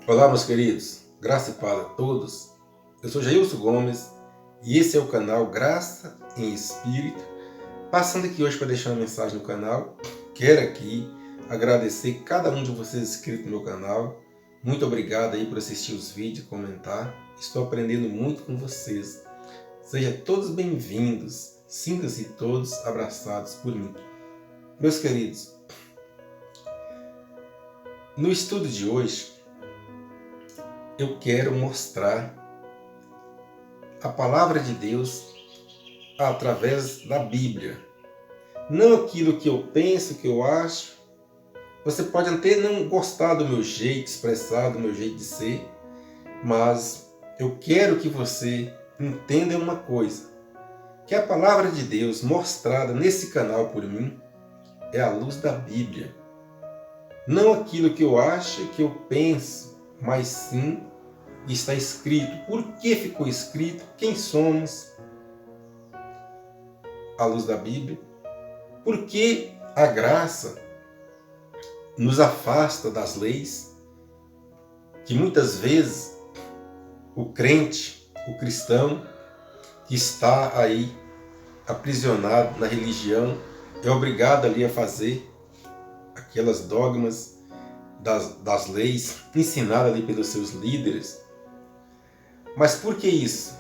Olá, meus queridos, graça e paz a todos. Eu sou Jailson Gomes e esse é o canal Graça em Espírito. Passando aqui hoje para deixar uma mensagem no canal, quero aqui agradecer cada um de vocês inscritos no meu canal. Muito obrigado aí por assistir os vídeos e comentar. Estou aprendendo muito com vocês. Sejam todos bem-vindos. Sintam-se todos abraçados por mim. Meus queridos, no estudo de hoje, eu quero mostrar a palavra de Deus através da Bíblia. Não aquilo que eu penso, que eu acho. Você pode até não gostar do meu jeito de expressar, do meu jeito de ser, mas eu quero que você entenda uma coisa, que a palavra de Deus mostrada nesse canal por mim é a luz da Bíblia. Não aquilo que eu acho, que eu penso, mas sim está escrito. Por que ficou escrito? Quem somos? À luz da Bíblia. Por que a graça nos afasta das leis? Que muitas vezes o crente, o cristão, que está aí aprisionado na religião, é obrigado ali a fazer aquelas dogmas das leis ensinadas ali pelos seus líderes. Mas por que isso?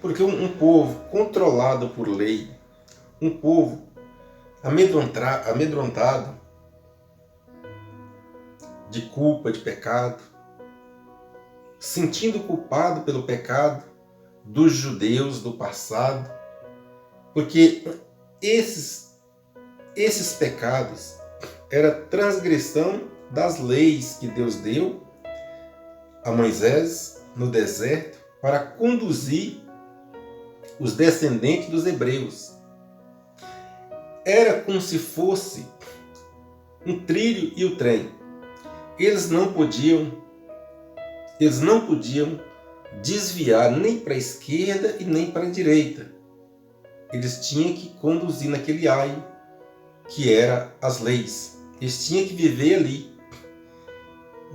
Porque um povo controlado por lei, um povo amedrontado de culpa, de pecado, sentindo culpado pelo pecado dos judeus do passado, porque esses pecados era transgressão das leis que Deus deu a Moisés no deserto para conduzir os descendentes dos hebreus. Era como se fosse um trilho e o trem. Eles não podiam desviar nem para a esquerda e nem para a direita. Eles tinham que conduzir naquele aio que era as leis. Eles tinham que viver ali,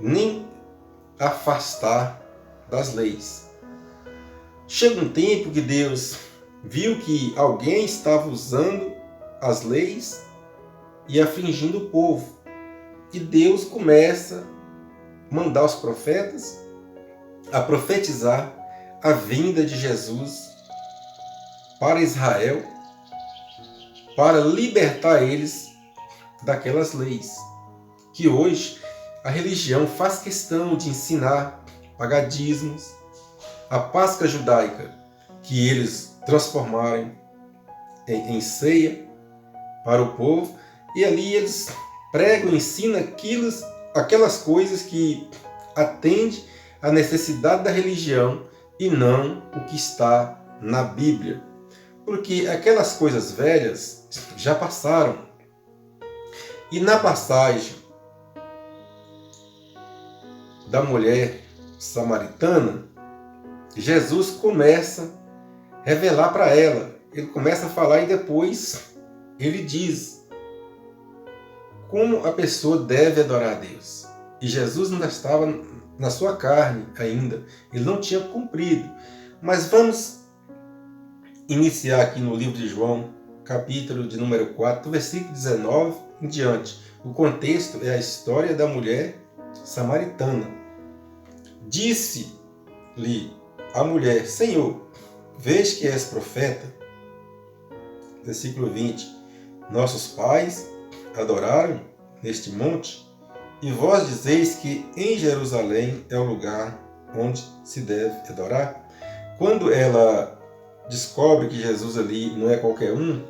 nem afastar das leis. Chega um tempo que Deus viu que alguém estava usando as leis e afligindo o povo. E Deus começa a mandar os profetas a profetizar a vinda de Jesus para Israel, para libertar eles daquelas leis, que hoje a religião faz questão de ensinar, pagar dízimos, a Páscoa judaica, que eles transformaram em ceia para o povo, e ali eles pregam, ensinam aquelas coisas que atendem à necessidade da religião e não o que está na Bíblia. Porque aquelas coisas velhas já passaram. E na passagem da mulher samaritana, Jesus começa a revelar para ela. Ele começa a falar e depois ele diz como a pessoa deve adorar a Deus. E Jesus ainda estava na sua carne ainda. Ele não tinha cumprido. Mas vamos iniciar aqui no livro de João, capítulo de número 4, versículo 19 em diante. O contexto é a história da mulher samaritana. Disse-lhe a mulher: Senhor, vês que és profeta? Versículo 20. Nossos pais adoraram neste monte, e vós dizeis que em Jerusalém é o lugar onde se deve adorar. Quando ela descobre que Jesus ali não é qualquer um,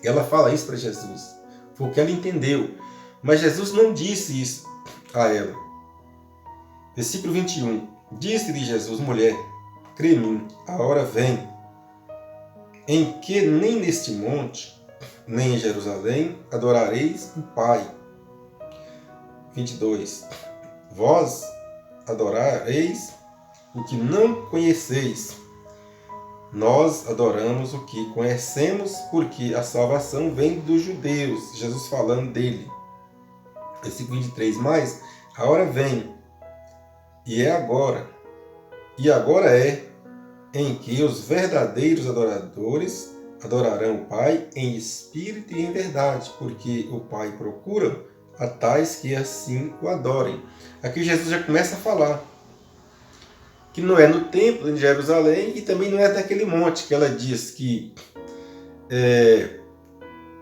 ela fala isso para Jesus. Foi o que ela entendeu. Mas Jesus não disse isso a ela. Versículo 21. Disse-lhe Jesus: mulher, crê em mim, a hora vem em que nem neste monte, nem em Jerusalém adorareis o Pai. 22. Vós adorareis o que não conheceis. Nós adoramos o que conhecemos, porque a salvação vem dos judeus. Jesus falando dele. Versículo 23. Mas a hora vem, e é agora. E agora é em que os verdadeiros adoradores adorarão o Pai em espírito e em verdade, porque o Pai procura a tais que assim o adorem. Aqui Jesus já começa a falar que não é no templo de Jerusalém e também não é daquele monte que ela diz que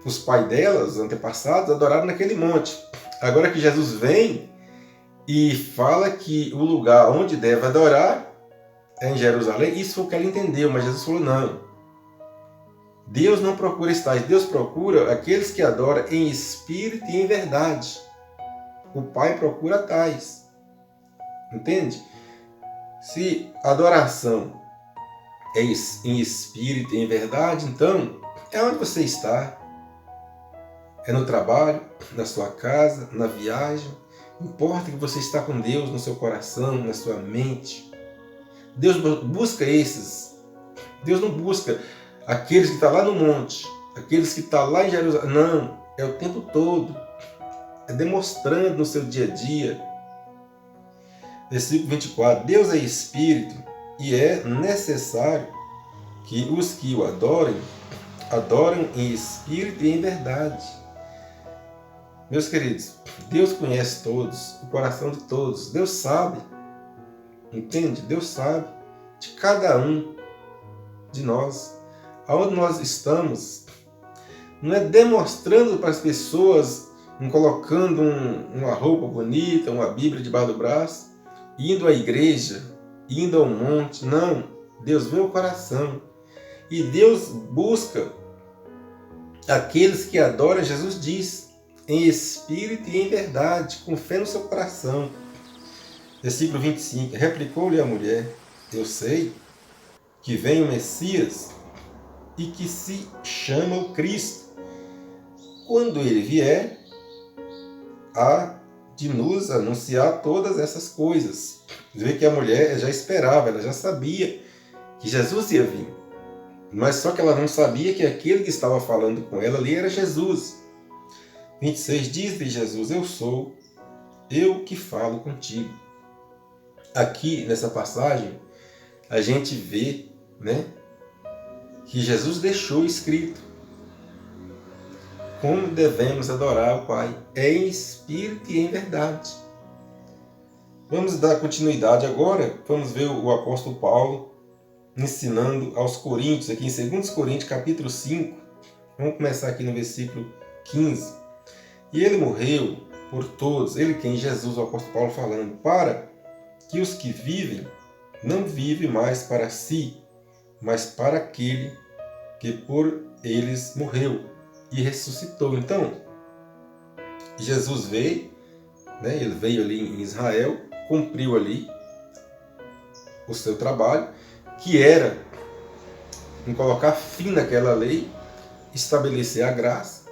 os pais delas, os antepassados, adoraram naquele monte. Agora que Jesus vem e fala que o lugar onde deve adorar é em Jerusalém, isso foi o que ela entendeu, mas Jesus falou não. Deus não procura estáis, Deus procura aqueles que adoram em espírito e em verdade. O Pai procura tais. Entende? Se adoração é em espírito e em verdade, então é onde você está. É no trabalho, na sua casa, na viagem. Importa que você está com Deus no seu coração, na sua mente. Deus busca esses. Deus não busca aqueles que estão lá no monte, aqueles que estão lá em Jerusalém. Não, é o tempo todo. É demonstrando no seu dia a dia. Versículo 24. Deus é Espírito e é necessário que os que o adorem, adoram em espírito e em verdade. Meus queridos, Deus conhece todos, o coração de todos. Deus sabe, entende? Deus sabe de cada um de nós. Aonde nós estamos, não é demonstrando para as pessoas, colocando uma roupa bonita, uma Bíblia debaixo do braço, indo à igreja, indo ao monte. Não, Deus vê o coração. E Deus busca aqueles que adoram, Jesus diz, em espírito e em verdade, com fé no seu coração. Versículo 25. Replicou-lhe a mulher: eu sei que vem o Messias e que se chama o Cristo. Quando ele vier, há de nos anunciar todas essas coisas. Você vê que a mulher já esperava, ela já sabia que Jesus ia vir. Mas só que ela não sabia que aquele que estava falando com ela ali era Jesus. 26. Diz-lhe Jesus: eu sou, eu que falo contigo. Aqui nessa passagem a gente vê, que Jesus deixou escrito como devemos adorar o Pai, é em espírito e em verdade. Vamos dar continuidade agora, vamos ver o apóstolo Paulo ensinando aos coríntios, aqui em 2 Coríntios capítulo 5, vamos começar aqui no versículo 15. E ele morreu por todos, ele quem? Jesus, o apóstolo Paulo falando, para que os que vivem não vivem mais para si, mas para aquele que por eles morreu e ressuscitou. Então, Jesus veio, ele veio ali em Israel, cumpriu ali o seu trabalho, que era em colocar fim naquela lei, estabelecer a graça.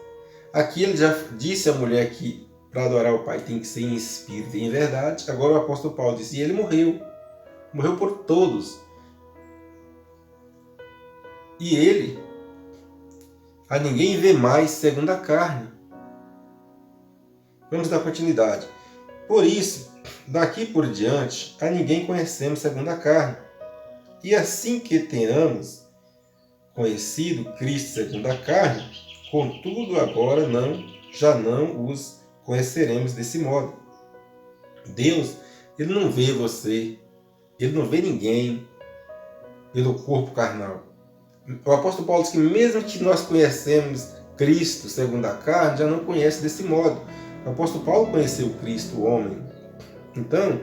Aqui ele já disse à mulher que para adorar o Pai tem que ser em espírito e em verdade. Agora o apóstolo Paulo disse, e ele morreu por todos. E ele a ninguém vê mais segundo a carne. Vamos dar continuidade. Por isso, daqui por diante, a ninguém conhecemos segundo a carne. E assim que tenhamos conhecido Cristo segundo a carne, contudo agora já não os conheceremos desse modo. Deus, ele não vê você, ele não vê ninguém pelo corpo carnal. O apóstolo Paulo diz que mesmo que nós conhecemos Cristo segundo a carne, já não conhece desse modo. O apóstolo Paulo conheceu Cristo, o homem, então,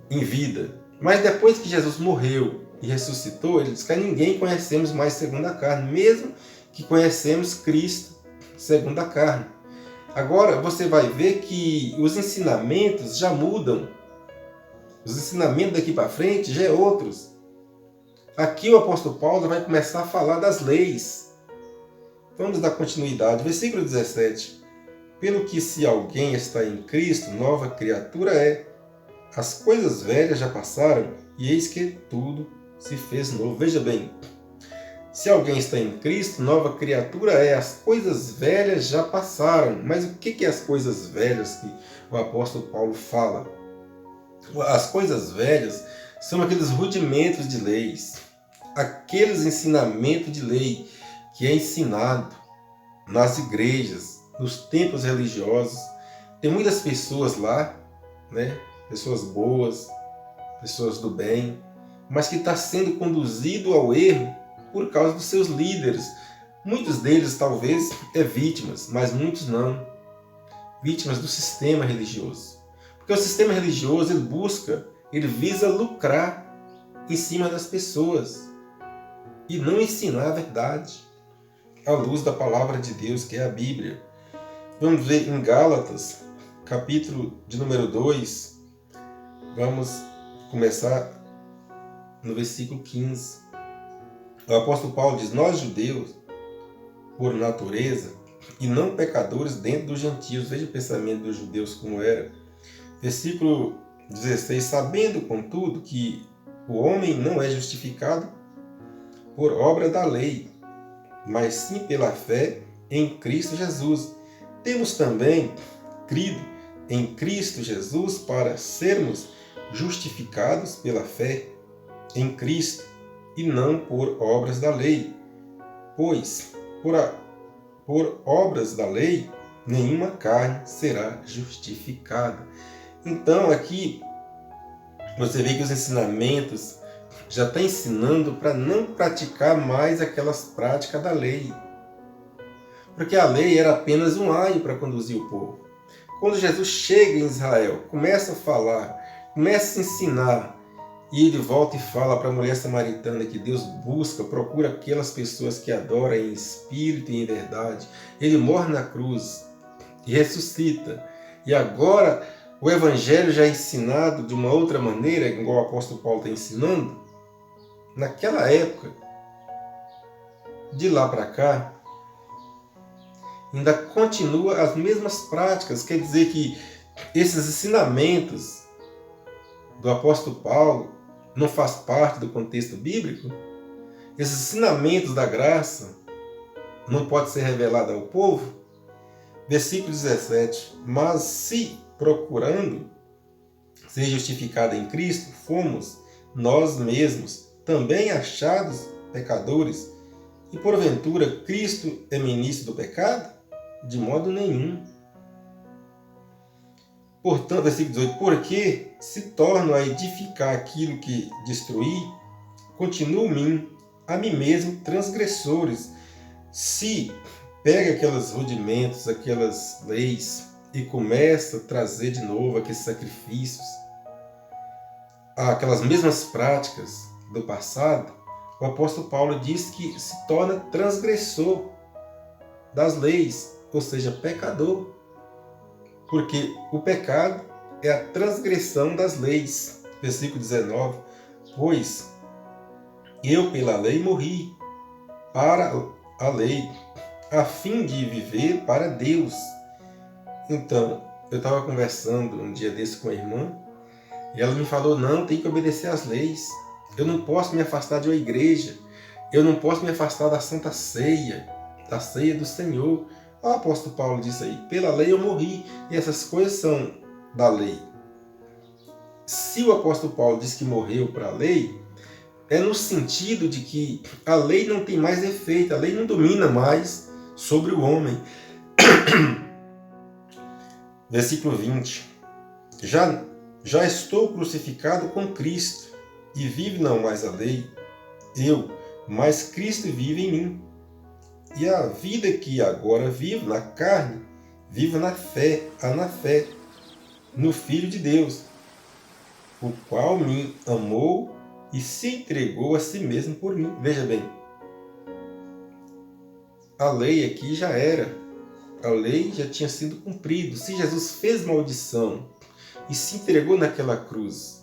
em vida. Mas depois que Jesus morreu e ressuscitou, ele diz que a ninguém conhecemos mais segundo a carne, mesmo que conhecemos Cristo segundo a carne. Agora você vai ver que os ensinamentos já mudam. Os ensinamentos daqui para frente já é outros. Aqui o apóstolo Paulo vai começar a falar das leis. Vamos dar continuidade. Versículo 17. Pelo que se alguém está em Cristo, nova criatura é. As coisas velhas já passaram e eis que tudo se fez novo. Veja bem, se alguém está em Cristo, nova criatura é. As coisas velhas já passaram. Mas o que é as coisas velhas que o apóstolo Paulo fala? As coisas velhas são aqueles rudimentos de leis, aqueles ensinamentos de lei que é ensinado nas igrejas, nos templos religiosos. Tem muitas pessoas lá, né? Pessoas boas, pessoas do bem, mas que está sendo conduzido ao erro por causa dos seus líderes. Muitos deles talvez vítimas, mas muitos não. Vítimas do sistema religioso. Porque o sistema religioso ele visa lucrar em cima das pessoas e não ensinar a verdade à luz da palavra de Deus, que é a Bíblia. Vamos ver em Gálatas, capítulo de número 2, vamos começar no versículo 15. O apóstolo Paulo diz: nós judeus, por natureza, e não pecadores dentro dos gentios. Veja o pensamento dos judeus como era. Versículo 16: sabendo, contudo, que o homem não é justificado por obra da lei, mas sim pela fé em Cristo Jesus. Temos também crido em Cristo Jesus para sermos justificados pela fé em Cristo e não por obras da lei. Pois, por obras da lei, nenhuma carne será justificada. Então, aqui, você vê que os ensinamentos já estão ensinando para não praticar mais aquelas práticas da lei. Porque a lei era apenas um aio para conduzir o povo. Quando Jesus chega em Israel, começa a falar, começa a ensinar, e ele volta e fala para a mulher samaritana que Deus procura aquelas pessoas que adoram em espírito e em verdade. Ele morre na cruz e ressuscita. E agora o evangelho já é ensinado de uma outra maneira, igual o apóstolo Paulo está ensinando. Naquela época, de lá para cá, ainda continua as mesmas práticas. Quer dizer que esses ensinamentos do apóstolo Paulo não faz parte do contexto bíblico? Esses ensinamentos da graça não pode ser revelado ao povo? Versículo 17: mas se procurando ser justificado em Cristo, fomos nós mesmos também achados pecadores, e porventura Cristo é ministro do pecado? De modo nenhum. Portanto, versículo 18: porque se torno a edificar aquilo que destruí, continuo a mim mesmo transgressores. Se pega aqueles rudimentos, aquelas leis, e começa a trazer de novo aqueles sacrifícios, aquelas mesmas práticas do passado, o apóstolo Paulo diz que se torna transgressor das leis, ou seja, pecador. Porque o pecado é a transgressão das leis. Versículo 19: pois eu pela lei morri para a lei, a fim de viver para Deus. Então, eu estava conversando um dia desse com a irmã, e ela me falou: não, tem que obedecer às leis. Eu não posso me afastar de uma igreja. Eu não posso me afastar da Santa Ceia, da ceia do Senhor. O apóstolo Paulo disse aí: pela lei eu morri. E essas coisas são da lei. Se o apóstolo Paulo diz que morreu para a lei, é no sentido de que a lei não tem mais efeito, a lei não domina mais sobre o homem. Versículo 20: já estou crucificado com Cristo, e vive não mais a lei, mas Cristo vive em mim. E a vida que agora vivo na carne, vivo na fé, no Filho de Deus, o qual me amou e se entregou a si mesmo por mim. Veja bem, a lei aqui já era, a lei já tinha sido cumprida. Se Jesus fez maldição e se entregou naquela cruz,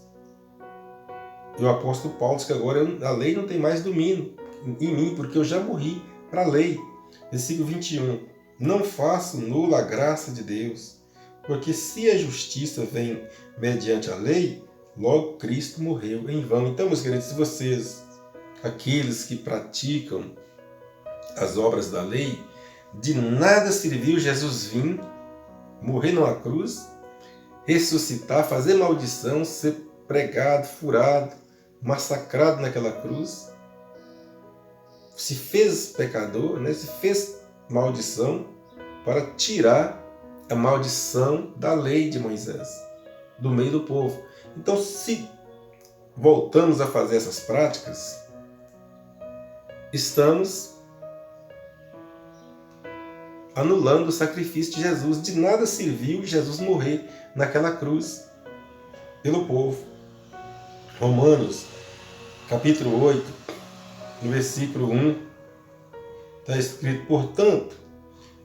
e o apóstolo Paulo diz que agora a lei não tem mais domínio em mim, porque eu já morri para a lei. Versículo 21: não faço nula a graça de Deus, porque se a justiça vem mediante a lei, logo Cristo morreu em vão. Então, meus queridos, se vocês, aqueles que praticam as obras da lei, de nada serviu Jesus vir, morrer numa cruz ressuscitar, fazer maldição, ser pregado, furado, massacrado naquela cruz. Se fez pecador, né? Se fez maldição para tirar a maldição da lei de Moisés, do meio do povo. Então, se voltamos a fazer essas práticas, estamos anulando o sacrifício de Jesus. De nada serviu Jesus morrer naquela cruz pelo povo. Romanos, capítulo 8, no versículo 1, está escrito: portanto,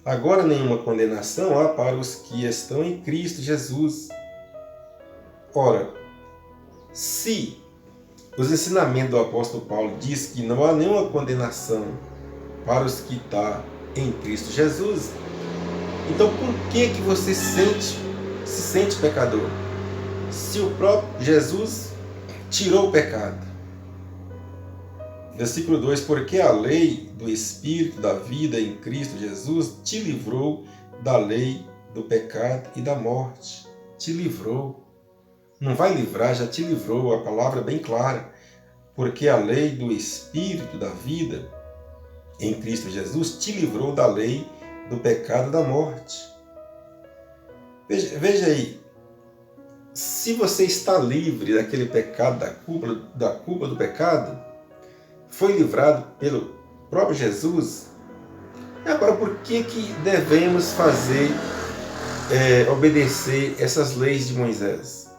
agora nenhuma condenação há para os que estão em Cristo Jesus. Ora, se os ensinamentos do apóstolo Paulo diz que não há nenhuma condenação para os que estão em Cristo Jesus, então por que você se sente pecador? Se o próprio Jesus tirou o pecado. Versículo 2: porque a lei do Espírito da vida em Cristo Jesus te livrou da lei do pecado e da morte. Te livrou. Não vai livrar, já te livrou. A palavra é bem clara. Porque a lei do Espírito da vida em Cristo Jesus te livrou da lei do pecado e da morte. Veja aí. Se você está livre daquele pecado, da culpa do pecado, foi livrado pelo próprio Jesus, agora por que devemos obedecer essas leis de Moisés?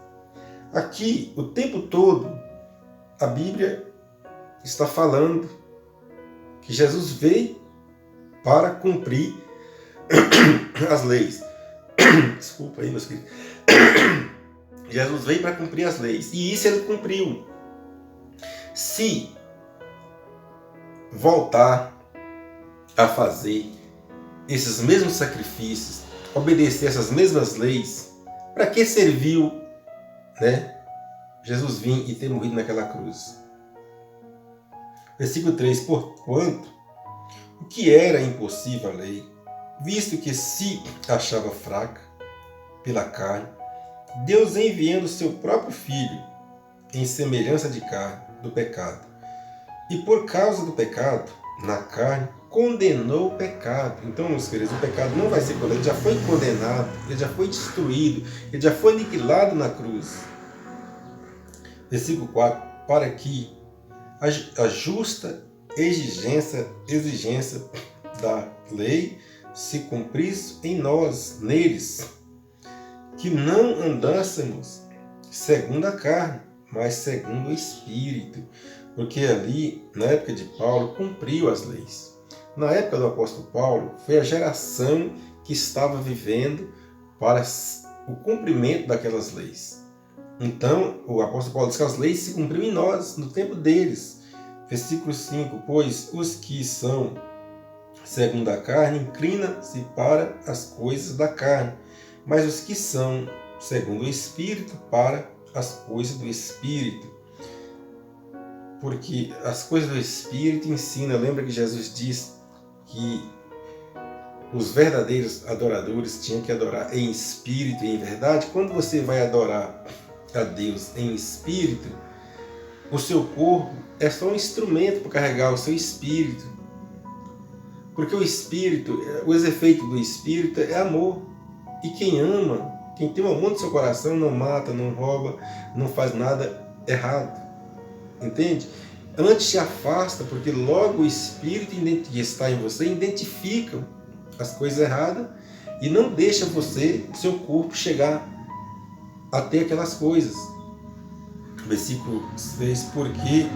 Aqui, o tempo todo, a Bíblia está falando que Jesus veio para cumprir as leis. Desculpa aí, meus queridos. Jesus veio para cumprir as leis, e isso ele cumpriu. Se voltar a fazer esses mesmos sacrifícios, obedecer essas mesmas leis, para que serviu, né, Jesus vir e ter morrido naquela cruz? Versículo 3: porquanto o que era impossível à lei, visto que se achava fraca pela carne, Deus, enviando o seu próprio Filho em semelhança de carne do pecado, e por causa do pecado na carne, condenou o pecado. Então, meus queridos, o pecado não vai ser condenado, ele já foi condenado, ele já foi destruído, ele já foi aniquilado na cruz. Versículo 4: para que a justa exigência da lei se cumprisse em nós, neles, que não andássemos segundo a carne, mas segundo o Espírito. Porque ali, na época de Paulo, cumpriu as leis. Na época do apóstolo Paulo, foi a geração que estava vivendo para o cumprimento daquelas leis. Então, o apóstolo Paulo diz que as leis se cumpriram em nós, no tempo deles. Versículo 5: pois os que são segundo a carne inclinam-se para as coisas da carne, mas os que são segundo o Espírito para as coisas do Espírito. Porque as coisas do Espírito ensinam. Lembra que Jesus disse que os verdadeiros adoradores tinham que adorar em espírito e em verdade? Quando você vai adorar a Deus em espírito, o seu corpo é só um instrumento para carregar o seu espírito. Porque o espírito, os efeitos do espírito é amor. E quem ama, quem tem um amor no seu coração, não mata, não rouba, não faz nada errado. Entende? Antes te afasta, porque logo o Espírito que está em você identifica as coisas erradas e não deixa você, seu corpo, chegar a ter aquelas coisas. Versículo 6: porque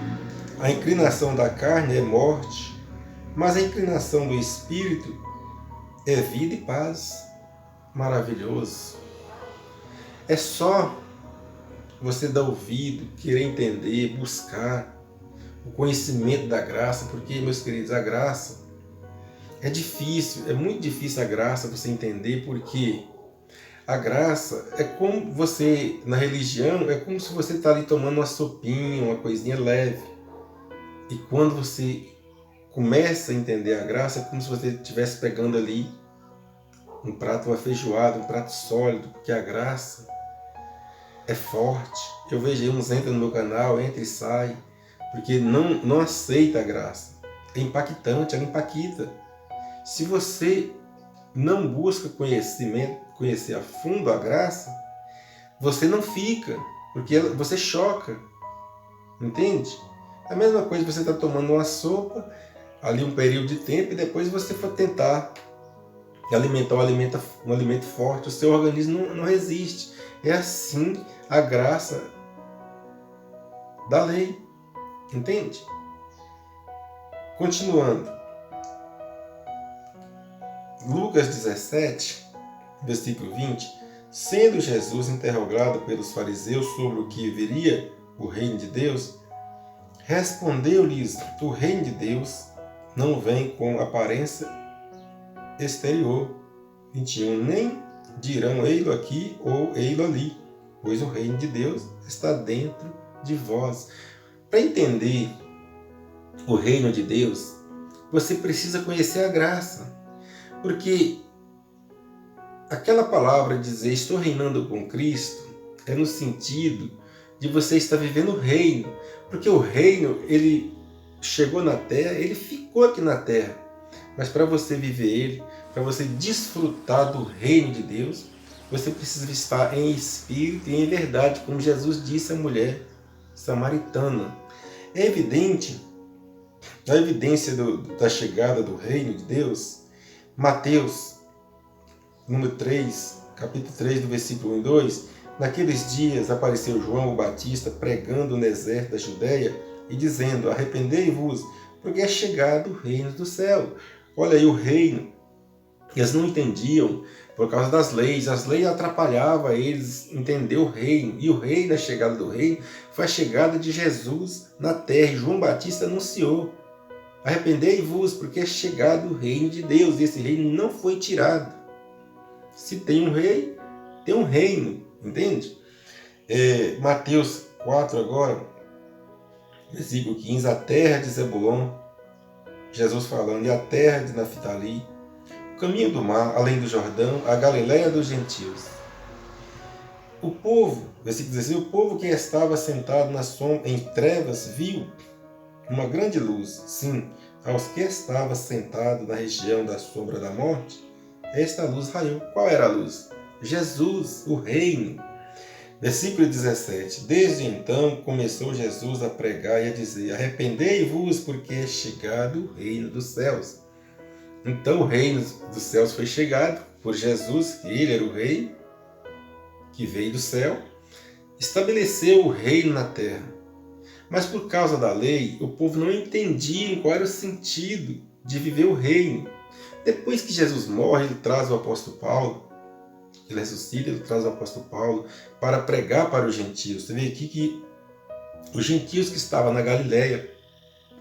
a inclinação da carne é morte, mas a inclinação do Espírito é vida e paz. Maravilhoso. É só você dar ouvido, querer entender, buscar o conhecimento da graça, porque, meus queridos, a graça é difícil, é muito difícil a graça você entender, porque a graça é como você, na religião, é como se você está ali tomando uma sopinha, uma coisinha leve. E quando você começa a entender a graça, é como se você estivesse pegando ali um prato, uma feijoada, um prato sólido, porque a graça é forte. Eu vejo aí uns entram no meu canal, entra e sai, porque não aceita a graça. É impactante, ela impacta. Se você não busca conhecer a fundo a graça, você não fica, porque você choca, entende? É a mesma coisa você está tomando uma sopa, ali um período de tempo, e depois você for tentar alimentar um alimento forte, o seu organismo não resiste. É assim a graça da lei, entende? Continuando, Lucas 17, versículo 20, sendo Jesus interrogado pelos fariseus sobre o que viria o reino de Deus, respondeu-lhes: o reino de Deus não vem com aparência exterior. 21, nem dirão ei-lo aqui ou ei-lo ali, pois o reino de Deus está dentro de vós. Para entender o reino de Deus, você precisa conhecer a graça, porque aquela palavra dizer estou reinando com Cristo é no sentido de você estar vivendo o reino, porque o reino ele chegou na terra, ele ficou aqui na terra, mas para você viver ele, para você desfrutar do reino de Deus, você precisa estar em espírito e em verdade, como Jesus disse à mulher samaritana. É evidente, a evidência da chegada do reino de Deus, Mateus, número 3, capítulo 3, do versículo 1 e 2, naqueles dias apareceu João o Batista pregando no deserto da Judéia e dizendo, arrependei-vos, porque é chegado o reino do céu. Olha aí o reino. Eles não entendiam por causa das leis. As leis atrapalhavam eles entender o reino. E o reino, a chegada do reino, foi a chegada de Jesus na terra. E João Batista anunciou, arrependei-vos, porque é chegado o reino de Deus. E esse reino não foi tirado. Se tem um rei, tem um reino, entende? Mateus 4 agora, versículo 15, a terra de Zebulon, Jesus falando, e a terra de Naftali, o caminho do mar, além do Jordão, a Galiléia dos gentios. O povo, versículo 16, o povo que estava sentado na sombra, em trevas, viu uma grande luz. Sim, aos que estavam sentados na região da sombra da morte, esta luz raiou. Qual era a luz? Jesus, o reino. Versículo 17. Desde então começou Jesus a pregar e a dizer, arrependei-vos, porque é chegado o reino dos céus. Então o reino dos céus foi chegado por Jesus, que ele era o rei, que veio do céu, estabeleceu o reino na terra. Mas por causa da lei, o povo não entendia qual era o sentido de viver o reino. Depois que Jesus morre, ele traz o apóstolo Paulo, ele ressuscita, ele traz o apóstolo Paulo para pregar para os gentios. Você vê aqui que os gentios que estavam na Galiléia,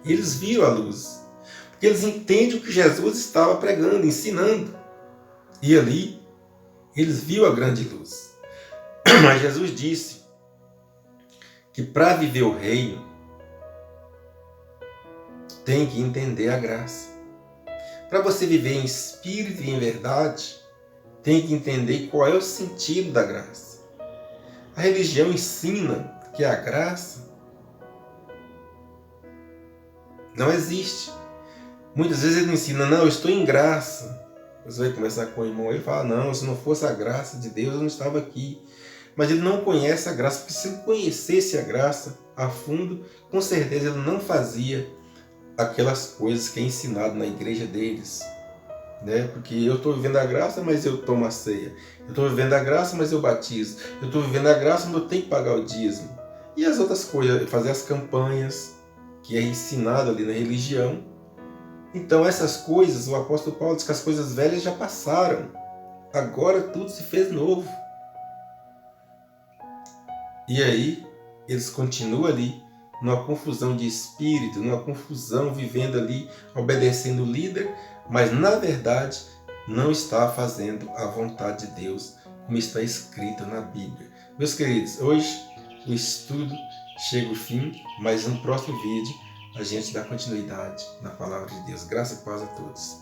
eles viram a luz, porque eles entendem o que Jesus estava pregando, ensinando. E ali, eles viram a grande luz. Mas Jesus disse que para viver o reino, tem que entender a graça. Para você viver em espírito e em verdade, tem que entender qual é o sentido da graça. A religião ensina que a graça não existe. Muitas vezes ele ensina, não, eu estou em graça. Você vai conversar com o irmão, ele fala, não, se não fosse a graça de Deus, eu não estava aqui. Mas ele não conhece a graça, porque se ele conhecesse a graça a fundo, com certeza ele não fazia aquelas coisas que é ensinado na igreja deles. Né? Porque eu estou vivendo a graça, mas eu tomo a ceia. Eu estou vivendo a graça, mas eu batizo. Eu estou vivendo a graça, mas eu tenho que pagar o dízimo. E as outras coisas, fazer as campanhas, que é ensinado ali na religião. Então essas coisas, o apóstolo Paulo diz que as coisas velhas já passaram. Agora tudo se fez novo. E aí, eles continuam ali, numa confusão de espírito, numa confusão, vivendo ali, obedecendo o líder, mas na verdade não está fazendo a vontade de Deus, como está escrito na Bíblia. Meus queridos, hoje o estudo chega ao fim, mas no próximo vídeo a gente dá continuidade na palavra de Deus. Graça e paz a todos.